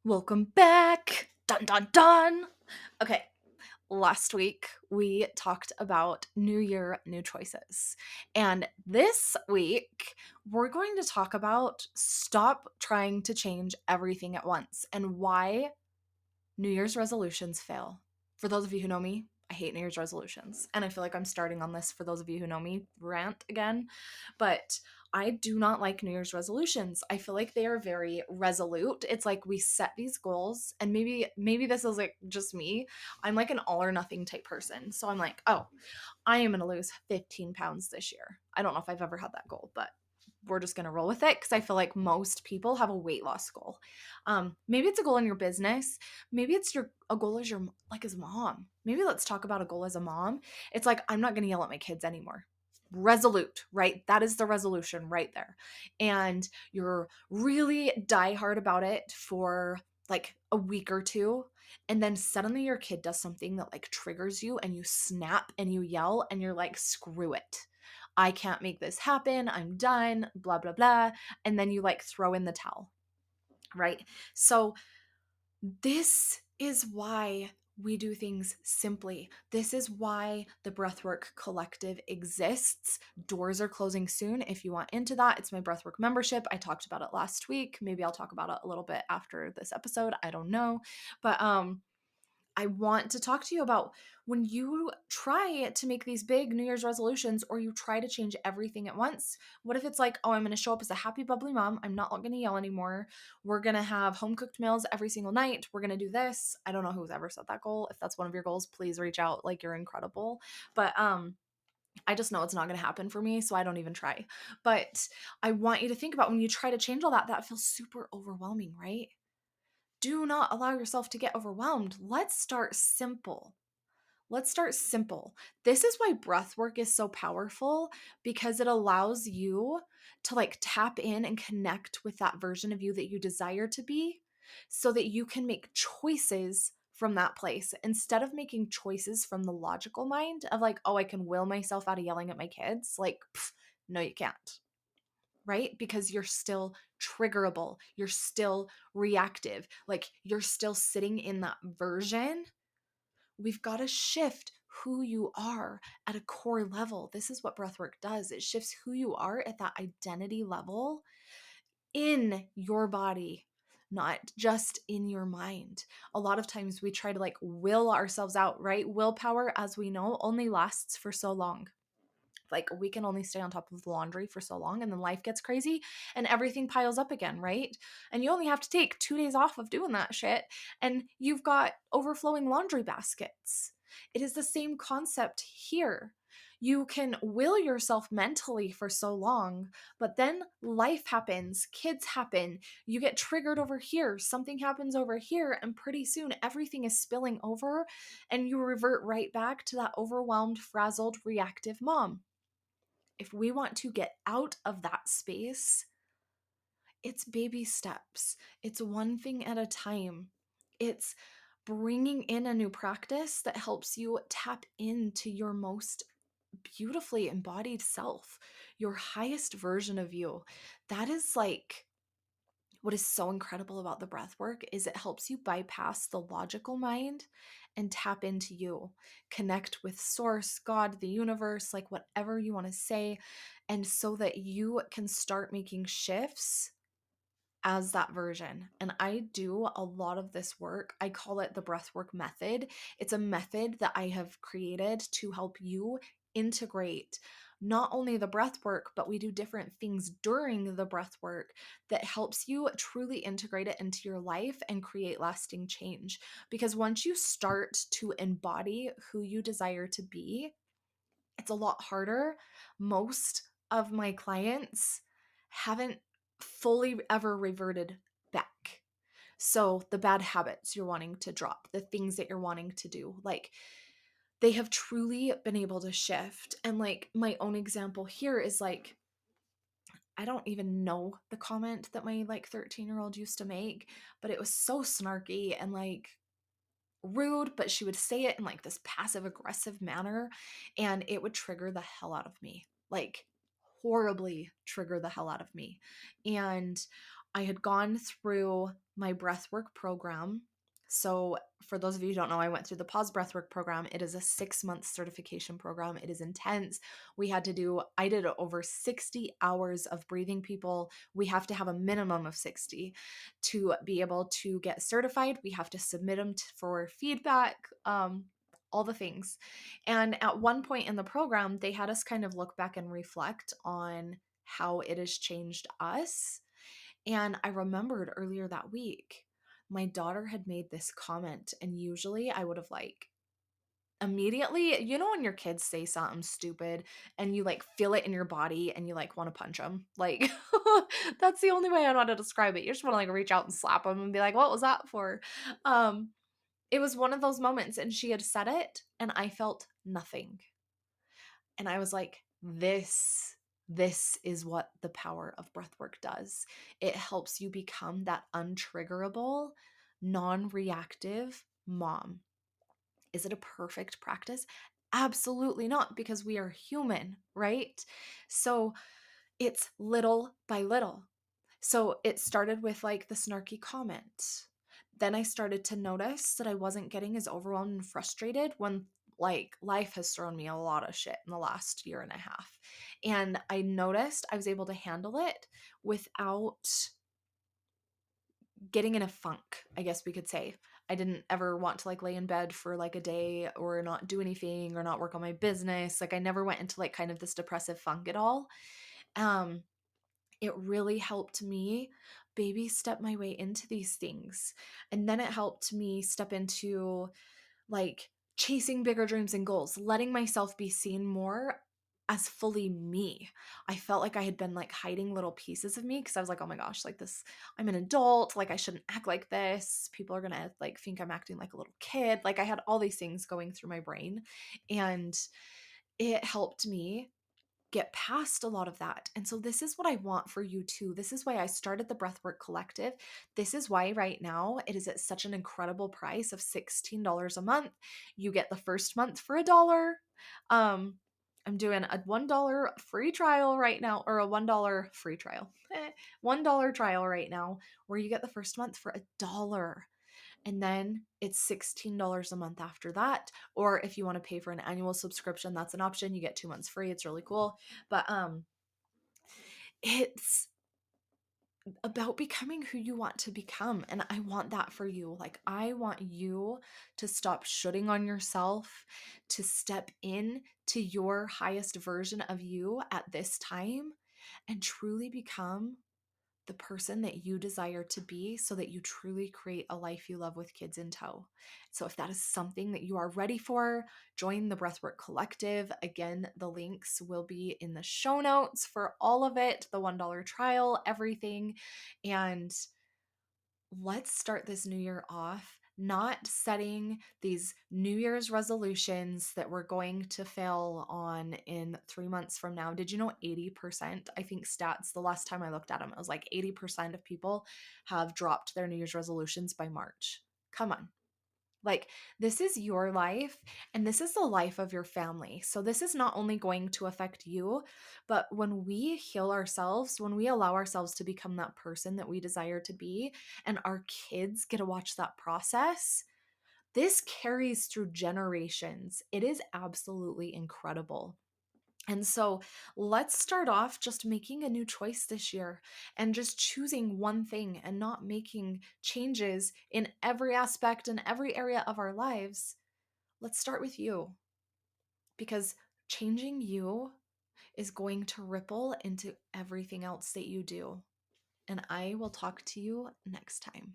Welcome back. Dun dun dun. Okay, last week we talked about New Year, new choices. And this week we're going to talk about stop trying to change everything at once and why New Year's resolutions fail. For those of you who know me, I hate New Year's resolutions. And I feel like I'm starting on this, for those of you who know me, rant again. But I do not like New Year's resolutions. I feel like they are very resolute. It's like we set these goals, and maybe this is like just me. I'm like an all or nothing type person. So I'm like, "Oh, I am going to lose 15 pounds this year." I don't know if I've ever had that goal, but we're just going to roll with it because I feel like most people have a weight loss goal. Maybe it's a goal in your business. Maybe it's a goal as your like as a mom. Maybe let's talk about a goal as a mom. It's like, I'm not going to yell at my kids anymore. Resolute, right? That is the resolution right there. And you're really die hard about it for like a week or two, and then suddenly your kid does something that like triggers you and you snap and you yell and you're like, screw it, I can't make this happen, I'm done, blah blah blah. And then you like throw in the towel, right? So this is why we do things simply. This is why the Breathwork Collective exists. Doors are closing soon. If you want into that, it's my Breathwork membership. I talked about it last week. Maybe I'll talk about it a little bit after this episode. I don't know. But I want to talk to you about when you try to make these big New Year's resolutions or you try to change everything at once. What if it's like, oh, I'm going to show up as a happy, bubbly mom. I'm not going to yell anymore. We're going to have home cooked meals every single night. We're going to do this. I don't know who's ever set that goal. If that's one of your goals, please reach out. Like, you're incredible. But, I just know it's not going to happen for me, so I don't even try. But I want you to think about when you try to change all that, that feels super overwhelming, right? Do not allow yourself to get overwhelmed. Let's start simple. Let's start simple. This is why breath work is so powerful, because it allows you to like tap in and connect with that version of you that you desire to be so that you can make choices from that place instead of making choices from the logical mind of like, oh, I can will myself out of yelling at my kids. Like, no, you can't, right? Because you're still triggerable, you're still reactive, like you're still sitting in that version. We've got to shift who you are at a core level. This is what breathwork does. It shifts who you are at that identity level in your body, not just in your mind. A lot of times we try to like will ourselves out, right? Willpower, as we know, only lasts for so long. Like, we can only stay on top of the laundry for so long, and then life gets crazy and everything piles up again, right? And you only have to take 2 days off of doing that shit and you've got overflowing laundry baskets. It is the same concept here. You can will yourself mentally for so long, but then life happens, kids happen, you get triggered over here, something happens over here, and pretty soon everything is spilling over and you revert right back to that overwhelmed, frazzled, reactive mom. If we want to get out of that space, it's baby steps. It's one thing at a time. It's bringing in a new practice that helps you tap into your most beautifully embodied self, your highest version of you. That is like what is so incredible about the breath work is it helps you bypass the logical mind and tap into you, connect with source, God, the universe, like whatever you want to say, and so that you can start making shifts as that version. And I do a lot of this work. I call it the breathwork method. It's a method that I have created to help you integrate not only the breath work, but we do different things during the breath work that helps you truly integrate it into your life and create lasting change. Because once you start to embody who you desire to be, it's a lot harder. Most of my clients haven't fully ever reverted back. So the bad habits you're wanting to drop, the things that you're wanting to do, like they have truly been able to shift. And like my own example here is like, I don't even know the comment that my like 13-year-old used to make, but it was so snarky and like rude, but she would say it in like this passive aggressive manner and it would trigger the hell out of me. Like horribly trigger the hell out of me. And I had gone through my breathwork program. So, for those of you who don't know, I went through the Pause Breathwork program. It is a 6-month certification program. It is intense. I did over 60 hours of breathing people. We have to have a minimum of 60 to be able to get certified. We have to submit them for feedback, all the things. And at one point in the program, they had us kind of look back and reflect on how it has changed us. And I remembered earlier that week, my daughter had made this comment, and usually I would have like immediately, when your kids say something stupid and you like feel it in your body and you like want to punch them. Like that's the only way I know how to describe it. You just want to like reach out and slap them and be like, "What was that for?" Um it was one of those moments, and she had said it and I felt nothing. And I was like, this is what the power of breathwork does. It helps you become that untriggerable, non-reactive mom. Is it a perfect practice? Absolutely not, because we are human, right? So it's little by little. So it started with like the snarky comment. Then I started to notice that I wasn't getting as overwhelmed and frustrated when like life has thrown me a lot of shit in the last year and a half. And I noticed I was able to handle it without getting in a funk, I guess we could say. I didn't ever want to like lay in bed for like a day or not do anything or not work on my business. Like I never went into like kind of this depressive funk at all. Um it really helped me baby step my way into these things. And then it helped me step into like chasing bigger dreams and goals, letting myself be seen more as fully me. I felt like I had been like hiding little pieces of me because I was like, oh my gosh, like this, I'm an adult, like I shouldn't act like this. People are gonna like think I'm acting like a little kid. Like I had all these things going through my brain, and it helped me get past a lot of that. And so this is what I want for you too. This is why I started the Breathwork Collective. This is why right now it is at such an incredible price of $16 a month. You get the first month for $1. I'm doing a $1 free trial right now, or a $1 free trial, $1 trial right now, where you get the first month for $1. And then it's $16 a month after that. Or if you want to pay for an annual subscription, that's an option. You get 2 months free. It's really cool. But it's about becoming who you want to become. And I want that for you. Like, I want you to stop shooting on yourself, to step in to your highest version of you at this time and truly become the person that you desire to be, so that you truly create a life you love with kids in tow. So if that is something that you are ready for, join the Breathwork Collective. Again, the links will be in the show notes for all of it, the $1 trial, everything. And let's start this new year off not setting these New Year's resolutions that we're going to fail on in 3 months from now. Did you know 80%? I think stats, the last time I looked at them, it was like 80% of people have dropped their New Year's resolutions by March. Come on. Like, this is your life and this is the life of your family. So, this is not only going to affect you, but when we heal ourselves, when we allow ourselves to become that person that we desire to be, and our kids get to watch that process, this carries through generations. It is absolutely incredible. And so let's start off just making a new choice this year and just choosing one thing and not making changes in every aspect and every area of our lives. Let's start with you, because changing you is going to ripple into everything else that you do. And I will talk to you next time.